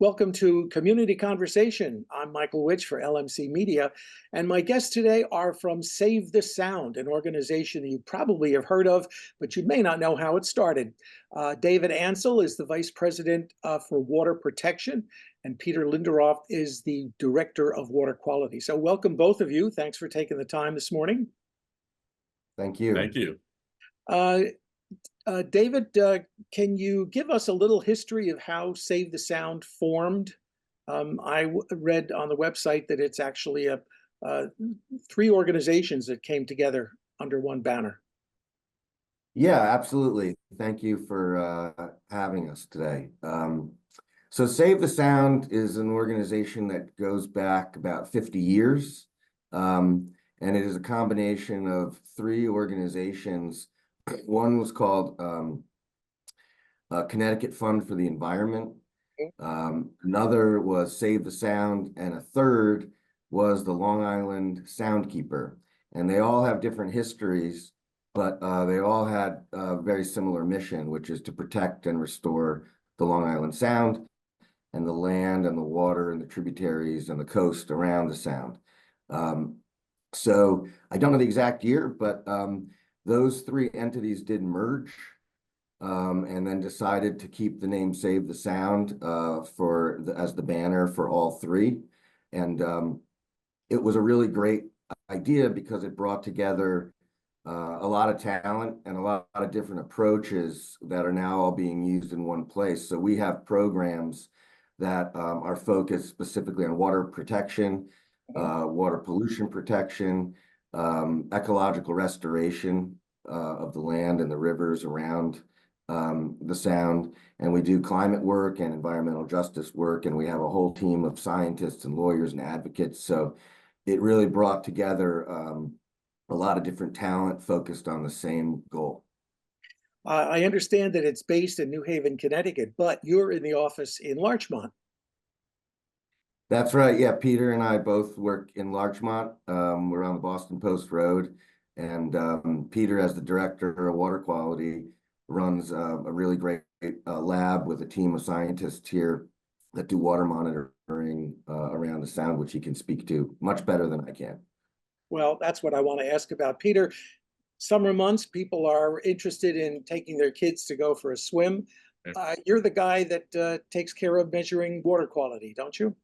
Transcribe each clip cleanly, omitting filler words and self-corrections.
Welcome to Community Conversation. I'm Michael Witsch for LMC Media, and my guests today are from Save the Sound, an organization you probably have heard of, but you may not know how it started. David Ansel is the Vice President for Water Protection, and Peter Linderothe is the Director of Water Quality. So welcome both of you. Thanks for taking the time this morning. Thank you. Thank you. David, can you give us a little history of how Save the Sound formed? I read on the website that it's actually three organizations that came together under one banner. Yeah, absolutely. Thank you for having us today. So Save the Sound is an organization that goes back about 50 years, and it is a combination of three organizations. One was called Connecticut Fund for the Environment. Another was Save the Sound, and a third was the Long Island Soundkeeper. And they all have different histories, but they all had a very similar mission, which is to protect and restore the Long Island Sound and the land and the water and the tributaries and the coast around the Sound. So I don't know the exact year, but those three entities did merge and then decided to keep the name Save the Sound as the banner for all three. And it was a really great idea because it brought together a lot of talent and a lot of different approaches that are now all being used in one place. So we have programs that are focused specifically on water protection, water pollution protection, ecological restoration of the land and the rivers around the Sound, and we do climate work and environmental justice work, and we have a whole team of scientists and lawyers and advocates. So it really brought together a lot of different talent focused on the same goal. I understand that it's based in New Haven, Connecticut, but you're in the office in Larchmont. That's right. Yeah, Peter and I both work in Larchmont. We're on the Boston Post Road, and Peter, as the Director of Water Quality, runs a really great lab with a team of scientists here that do water monitoring around the Sound, which he can speak to much better than I can. Well, that's what I want to ask about. Peter, summer months, people are interested in taking their kids to go for a swim. You're the guy that takes care of measuring water quality, don't you?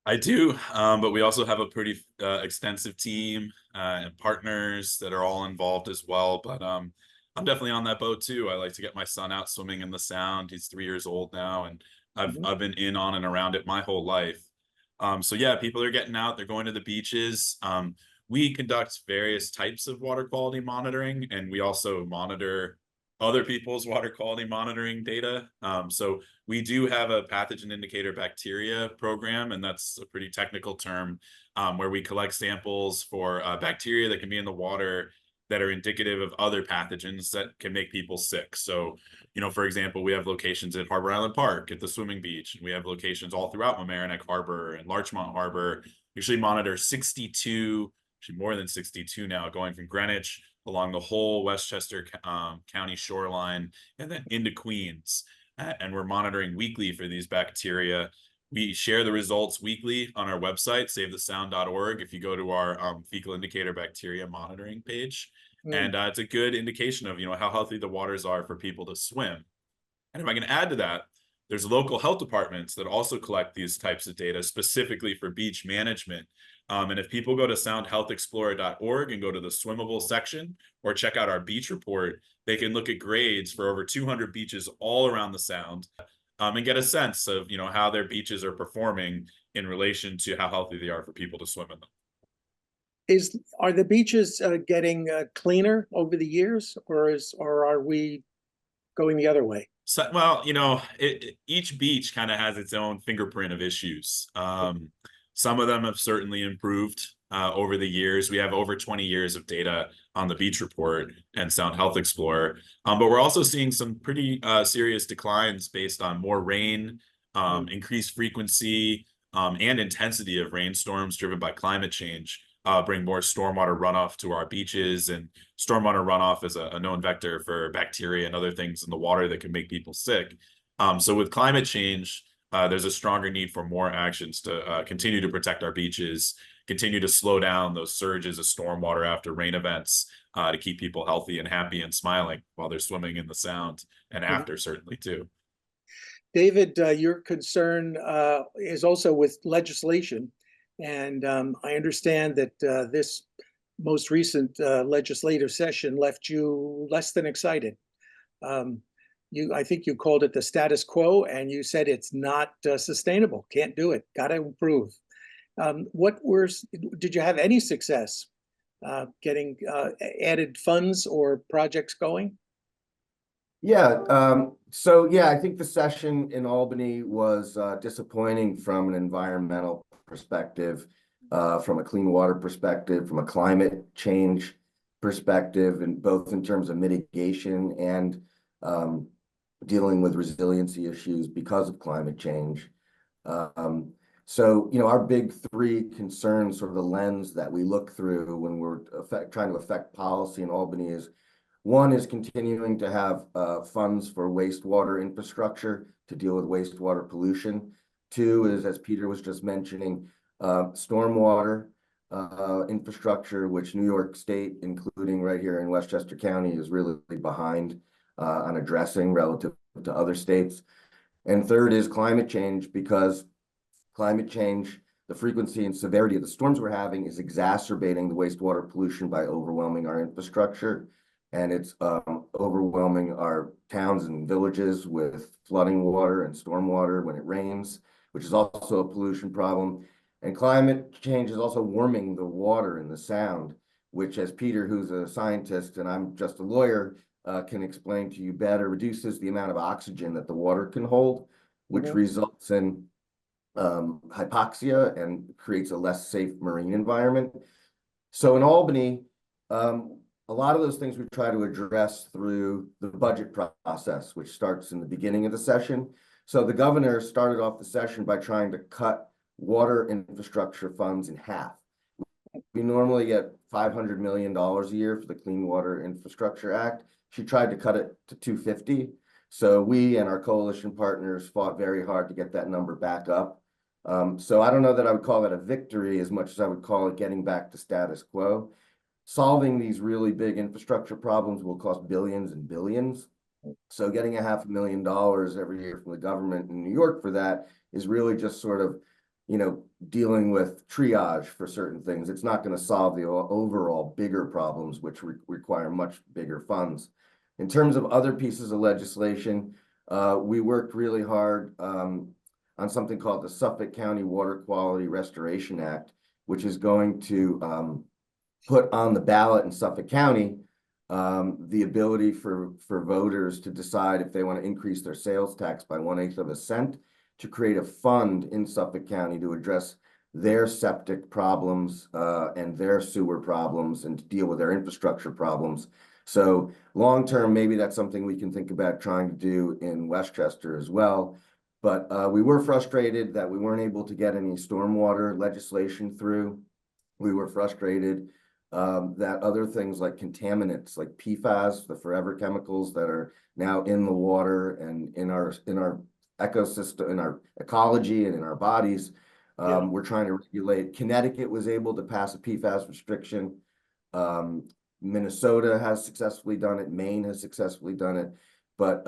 I do, but we also have a pretty extensive team and partners that are all involved as well. But I'm definitely on that boat too. I like to get my son out swimming in the Sound. He's 3 years old now, and I've been in, on, and around it my whole life. So yeah, people are getting out. They're going to the beaches. We conduct various types of water quality monitoring, and we also monitor other people's water quality monitoring data. So we do have a pathogen indicator bacteria program, and that's a pretty technical term, where we collect samples for bacteria that can be in the water that are indicative of other pathogens that can make people sick. So, for example, we have locations at Harbor Island Park, at the swimming beach, and we have locations all throughout Mamaroneck Harbor and Larchmont Harbor. We usually monitor 62, actually more than 62 now, going from Greenwich along the whole Westchester County shoreline and then into Queens. And we're monitoring weekly for these bacteria. We share the results weekly on our website, savethesound.org, if you go to our fecal indicator bacteria monitoring page. And it's a good indication of, how healthy the waters are for people to swim. And if I can add to that, there's local health departments that also collect these types of data specifically for beach management. And if people go to soundhealthexplorer.org and go to the swimmable section or check out our beach report, they can look at grades for over 200 beaches all around the Sound and get a sense of, how their beaches are performing in relation to how healthy they are for people to swim in them. Are the beaches getting cleaner over the years, or are we going the other way? So, well, each beach kind of has its own fingerprint of issues. Some of them have certainly improved over the years. We have over 20 years of data on the beach report and Sound Health Explorer. But we're also seeing some pretty serious declines based on more rain, increased frequency and intensity of rainstorms driven by climate change. Bring more stormwater runoff to our beaches, and stormwater runoff is a known vector for bacteria and other things in the water that can make people sick. So with climate change, there's a stronger need for more actions to continue to protect our beaches, continue to slow down those surges of stormwater after rain events, to keep people healthy and happy and smiling while they're swimming in the Sound, and after certainly too. David, your concern is also with legislation. And I understand that this most recent legislative session left you less than excited. I think you called it the status quo, and you said it's not sustainable. Can't do it. Got to improve. Did you have any success getting added funds or projects going? Yeah, so yeah, I think the session in Albany was disappointing from an environmental perspective, from a clean water perspective, from a climate change perspective, and both in terms of mitigation and dealing with resiliency issues because of climate change. So, our big three concerns, sort of the lens that we look through when we're trying to affect policy in Albany is, one is continuing to have funds for wastewater infrastructure to deal with wastewater pollution. Two is, as Peter was just mentioning, stormwater infrastructure, which New York State, including right here in Westchester County, is really behind on addressing relative to other states. And third is climate change, because climate change, the frequency and severity of the storms we're having is exacerbating the wastewater pollution by overwhelming our infrastructure. And it's overwhelming our towns and villages with flooding water and stormwater when it rains, which is also a pollution problem. And climate change is also warming the water in the Sound, which, as Peter, who's a scientist and I'm just a lawyer, can explain to you better, reduces the amount of oxygen that the water can hold, which results in hypoxia and creates a less safe marine environment. So in Albany, a lot of those things we try to address through the budget process, which starts in the beginning of the session. So the governor started off the session by trying to cut water infrastructure funds in half. We normally get $500 million a year for the Clean Water Infrastructure Act. She tried to cut it to $250. So we and our coalition partners fought very hard to get that number back up. So I don't know that I would call it a victory as much as I would call it getting back to status quo. Solving these really big infrastructure problems will cost billions and billions. So getting $500,000 every year from the government in New York for that is really just sort of, dealing with triage for certain things. It's not going to solve the overall bigger problems, which require much bigger funds. In terms of other pieces of legislation, we worked really hard on something called the Suffolk County Water Quality Restoration Act, which is going to put on the ballot in Suffolk County the ability for voters to decide if they want to increase their sales tax by 1/8 of a cent, to create a fund in Suffolk County to address their septic problems and their sewer problems and to deal with their infrastructure problems. So long term, maybe that's something we can think about trying to do in Westchester as well. But we were frustrated that we weren't able to get any stormwater legislation through. We were frustrated that other things like contaminants, like PFAS, the forever chemicals that are now in the water and in our ecosystem, in our ecology and in our bodies, we're trying to regulate. Connecticut was able to pass a PFAS restriction. Minnesota has successfully done it. Maine has successfully done it. But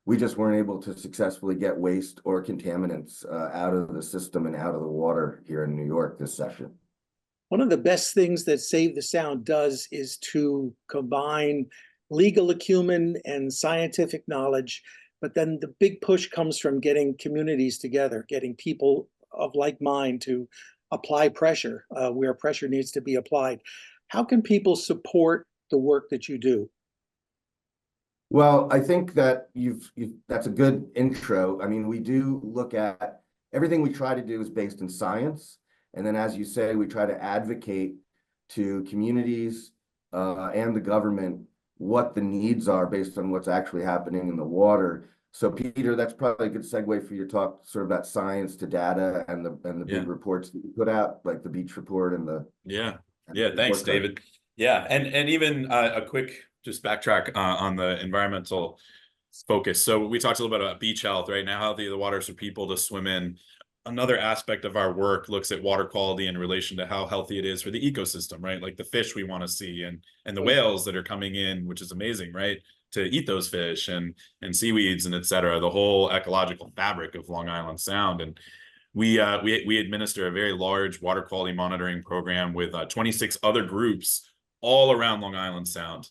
we just weren't able to successfully get waste or contaminants out of the system and out of the water here in New York this session. One of the best things that Save the Sound does is to combine legal acumen and scientific knowledge, but then the big push comes from getting communities together, getting people of like mind to apply pressure where pressure needs to be applied. How can people support the work that you do? Well, I think that that's a good intro. I mean, we do look at everything we try to do is based in science. And then, as you say, we try to advocate to communities and the government what the needs are based on what's actually happening in the water. So, Peter, that's probably a good segue for you to talk sort of about science to data and the big reports that you put out, like the Beach Report and the Thanks, David. Yeah, and even a quick just backtrack on the environmental focus. So we talked a little bit about beach health, right? Now healthy the waters for people to swim in. Another aspect of our work looks at water quality in relation to how healthy it is for the ecosystem, right? Like the fish we want to see and the whales that are coming in, which is amazing, right? To eat those fish and seaweeds and et cetera, the whole ecological fabric of Long Island Sound. And we administer a very large water quality monitoring program with 26 other groups all around Long Island Sound,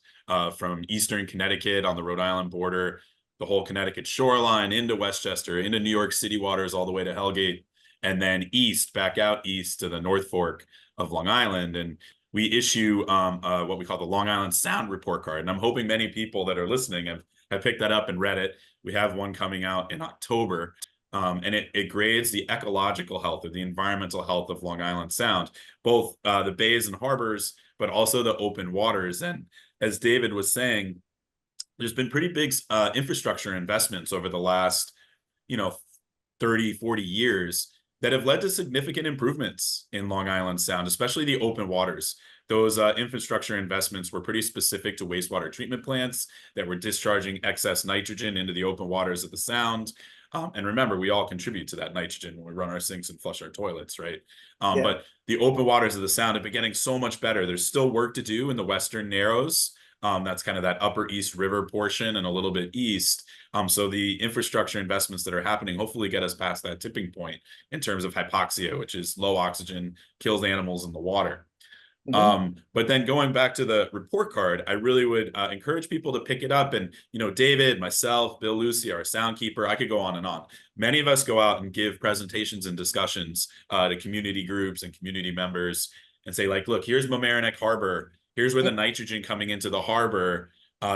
from Eastern Connecticut on the Rhode Island border, the whole Connecticut shoreline, into Westchester, into New York City waters, all the way to Hellgate, and then east, back out east to the North Fork of Long Island. And we issue what we call the Long Island Sound Report Card. And I'm hoping many people that are listening have picked that up and read it. We have one coming out in October. And it grades the ecological health or the environmental health of Long Island Sound, both the bays and harbors, but also the open waters. And as David was saying, there's been pretty big infrastructure investments over the last, 30, 40 years that have led to significant improvements in Long Island Sound, especially the open waters. Those infrastructure investments were pretty specific to wastewater treatment plants that were discharging excess nitrogen into the open waters of the Sound. And remember, we all contribute to that nitrogen when we run our sinks and flush our toilets, right? Yeah. But the open waters of the Sound have been getting so much better. There's still work to do in the Western Narrows. That's kind of that upper East River portion and a little bit east. So the infrastructure investments that are happening hopefully get us past that tipping point in terms of hypoxia, which is low oxygen, kills animals in the water. But then going back to the report card, I really would encourage people to pick it up. And, David, myself, Bill Lucy, our soundkeeper, I could go on and on. Many of us go out and give presentations and discussions to community groups and community members and say, like, look, here's Mamaroneck Harbor. Here's where the nitrogen coming into the harbor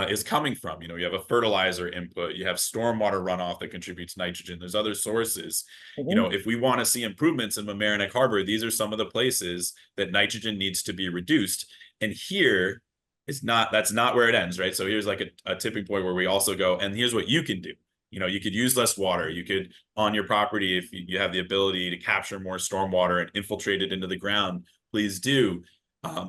is coming from. You have a fertilizer input, you have stormwater runoff that contributes nitrogen. There's other sources. If we want to see improvements in Mamaroneck Harbor, these are some of the places that nitrogen needs to be reduced. And here that's not where it ends, right? So here's like a tipping point where we also go, and here's what you can do. You could use less water. You could, on your property, if you have the ability to capture more stormwater and infiltrate it into the ground, please do.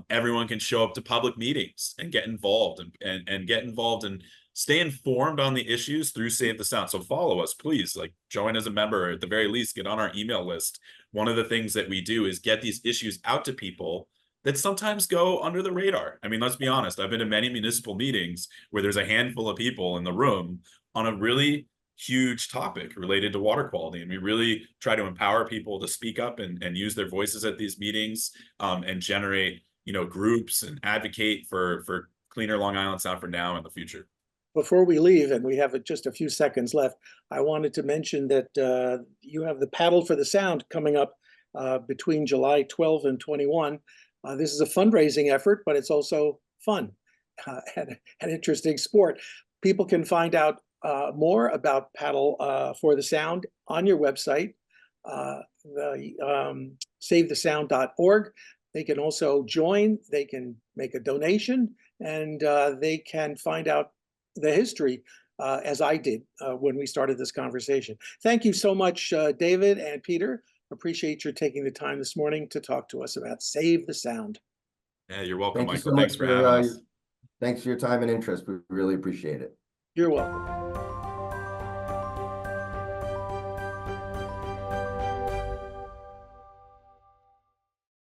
Everyone can show up to public meetings and get involved and get involved and stay informed on the issues through Save the Sound. So follow us, please, like join as a member, or at the very least, get on our email list. One of the things that we do is get these issues out to people that sometimes go under the radar. I mean, let's be honest. I've been to many municipal meetings where there's a handful of people in the room on a really huge topic related to water quality. And we really try to empower people to speak up and use their voices at these meetings, and generate, groups and advocate for cleaner Long Island Sound for now and the future. Before we leave, and we have just a few seconds left, I wanted to mention that you have the Paddle for the Sound coming up between July 12 and 21. This is a fundraising effort, but it's also fun and an interesting sport. People can find out more about Paddle for the Sound on your website, savethesound.org. They can also join, they can make a donation, and they can find out the history, as I did when we started this conversation. Thank you so much, David and Peter. Appreciate your taking the time this morning to talk to us about Save the Sound. Yeah, you're welcome, Thank you Michael. so Thanks much for having us. Thanks for your time and interest. We really appreciate it. You're welcome.